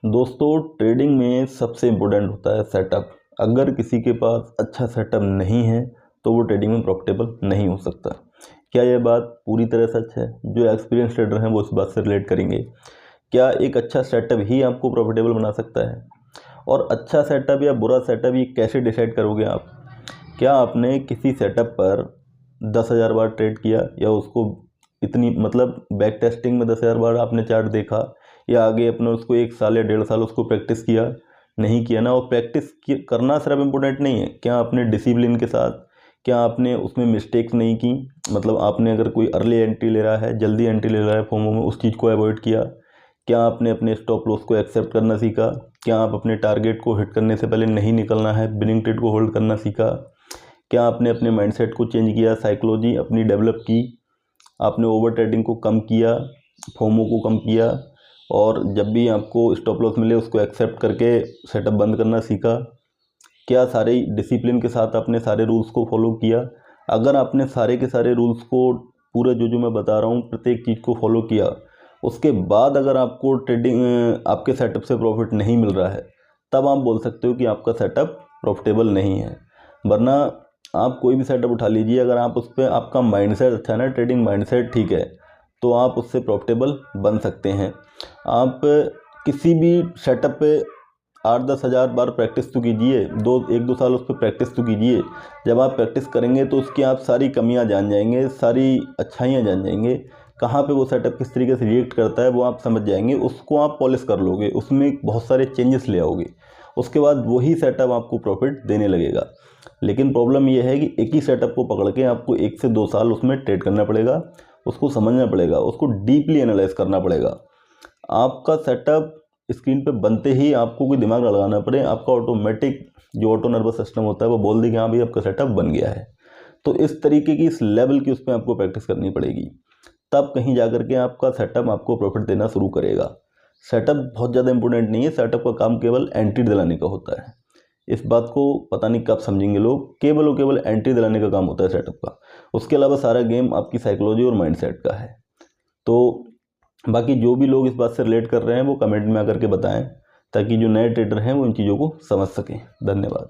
दोस्तों, ट्रेडिंग में सबसे इम्पोर्टेंट होता है सेटअप। अगर किसी के पास अच्छा सेटअप नहीं है तो वो ट्रेडिंग में प्रॉफिटेबल नहीं हो सकता। क्या यह बात पूरी तरह सच है? जो एक्सपीरियंस ट्रेडर हैं वो इस बात से रिलेट करेंगे। क्या एक अच्छा सेटअप ही आपको प्रॉफिटेबल बना सकता है? और अच्छा सेटअप या बुरा सेटअप ये कैसे डिसाइड करोगे आप? क्या आपने किसी सेटअप पर 10,000 बार ट्रेड किया, या उसको इतनी बैक टेस्टिंग में 10,000 बार आपने चार्ट देखा, या आगे अपने उसको 1 साल या 1.5 साल उसको प्रैक्टिस किया? नहीं किया ना। और प्रैक्टिस करना सिर्फ इम्पोर्टेंट नहीं है, क्या आपने डिसिप्लिन के साथ, क्या आपने उसमें मिस्टेक्स नहीं की? आपने अगर कोई अर्ली एंट्री ले रहा है, जल्दी एंट्री ले रहा है फोमो में, उस चीज़ को अवॉइड किया? क्या आपने अपने स्टॉप लॉस को एक्सेप्ट करना सीखा? क्या आप अपने टारगेट को हिट करने से पहले नहीं निकलना है, बिनिंग ट्रेड को होल्ड करना सीखा? क्या आपने अपने माइंडसेट को चेंज किया, साइकोलॉजी अपनी डेवलप की? आपने ओवर ट्रेडिंग को कम किया, फोमो को कम किया, और जब भी आपको स्टॉप लॉस मिले उसको एक्सेप्ट करके सेटअप बंद करना सीखा? क्या सारे डिसिप्लिन के साथ आपने सारे रूल्स को फॉलो किया? अगर आपने सारे के सारे रूल्स को, पूरा जो मैं बता रहा हूँ, प्रत्येक चीज़ को फॉलो किया, उसके बाद अगर आपको ट्रेडिंग आपके सेटअप से प्रॉफिट नहीं मिल रहा है, तब आप बोल सकते हो कि आपका सेटअप प्रॉफिटेबल नहीं है। वरना आप कोई भी सेटअप उठा लीजिए, अगर आप उस पर, आपका माइंडसेट अच्छा है ना, ट्रेडिंग माइंडसेट ठीक है, तो आप उससे प्रॉफिटेबल बन सकते हैं। आप किसी भी सेटअप पे 8-10 हज़ार बार प्रैक्टिस तो कीजिए, 1-2 साल उस पर प्रैक्टिस तो कीजिए। जब आप प्रैक्टिस करेंगे तो उसकी आप सारी कमियां जान जाएंगे, सारी अच्छाइयां जान जाएंगे, कहाँ पे वो सेटअप किस तरीके से रिएक्ट करता है वो आप समझ जाएंगे। उसको आप पॉलिश कर लोगे, उसमें बहुत सारे चेंजेस ले आओगे, उसके बाद वही सेटअप आपको प्रॉफिट देने लगेगा। लेकिन प्रॉब्लम यह है कि एक ही सेटअप को पकड़ के आपको 1 से 2 साल उसमें ट्रेड करना पड़ेगा, उसको समझना पड़ेगा, उसको डीपली एनालाइज करना पड़ेगा। आपका सेटअप स्क्रीन पे बनते ही आपको कोई दिमाग ना लगाना पड़े, आपका ऑटोमेटिक जो ऑटो नर्वस सिस्टम होता है वो बोल दे कि हाँ भाई आपका सेटअप बन गया है। तो इस तरीके की, इस लेवल की उस पर आपको प्रैक्टिस करनी पड़ेगी, तब कहीं जाकर के आपका सेटअप आपको प्रॉफिट देना शुरू करेगा। सेटअप बहुत ज़्यादा इंपॉर्टेंट नहीं है, सेटअप का काम केवल एंट्री दिलाने का होता है। इस बात को पता नहीं कब समझेंगे लोग, केवल और केवल एंट्री दिलाने का काम होता है सेटअप का। उसके अलावा सारा गेम आपकी साइकोलॉजी और माइंडसेट का है। तो बाकी जो भी लोग इस बात से रिलेट कर रहे हैं वो कमेंट में आकर के बताएं, ताकि जो नए ट्रेडर हैं वो इन चीज़ों को समझ सकें। धन्यवाद।